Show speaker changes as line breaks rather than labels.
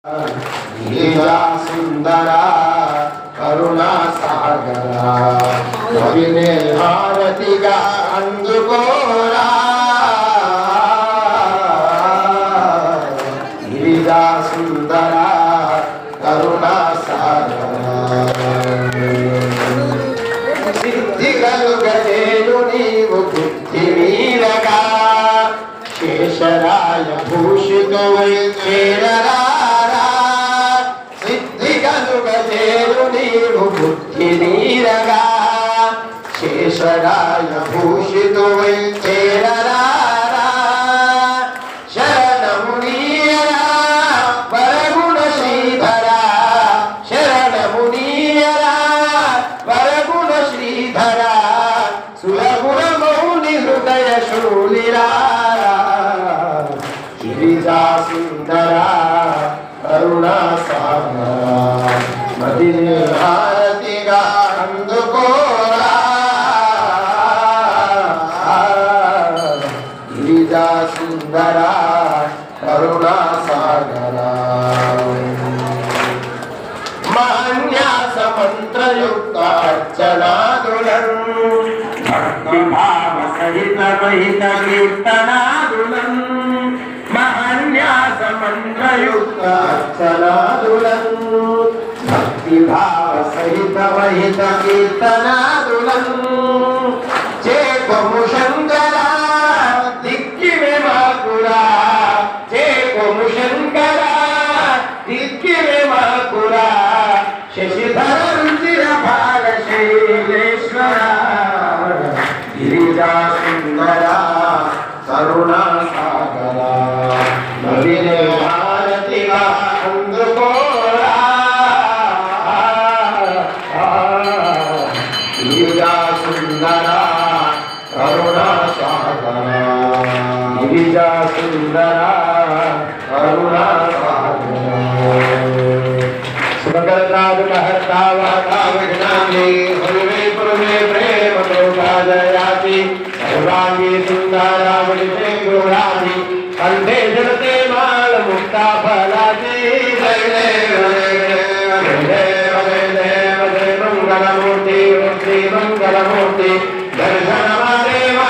गिरिजा सुंदरा करुणा सागरा कविने हारतिगा अंजुकोरा गिरिजा सुंदरा करुणा सागरा सिद्धिगलु गजेलु नीवु बुद्धि मीरगा शेषराय भूषितो वैखेररा बुद्धि नीरगा शेषराय भूषितो वैखेररा शरणमुनीयरा वरगुण श्रीधरा शरणमुनीयरा वरगुण श्रीधरा सुरगुण मौनि हृदय शूलिरा गिरिजा सुंदरा करुणा सागरा मदिने भारतिगा अंधकोरा गिरिजा सुंदरा करुणा सागरा महान्यास मंत्र युक्त अर्चनादुलन भक्ति भाव सहित महित कीर्तनादुलन महान्यास मंत्र युक्त अर्चनादुलन भक्ति भाव सहित वहित कीर्तनादुलं चेको मुशंकरा दिक्की में माकुरा चेको मुशंकरा दिक्की में माकुरा शशिधर रुचिर भाग शैलेश्वरा गिरिजा सुंदरा करुणा सागरा मदिने भारतिगा अंधकोरा गिरिजा सुंदरा करुणा सागरा गिरिजा सुंदरा करुणा सागरा सुभगता दुःखहर्ता वाता विघ्नानि हरिवे पुरमे प्रेम लोकादयाति सर्वांगी सुंदरा वनिते गौराणि कंठे जलते माल मुक्ता फलाति जय देव मंगलमूर्ति श्री मंगलमूर्ति दर्शन देवा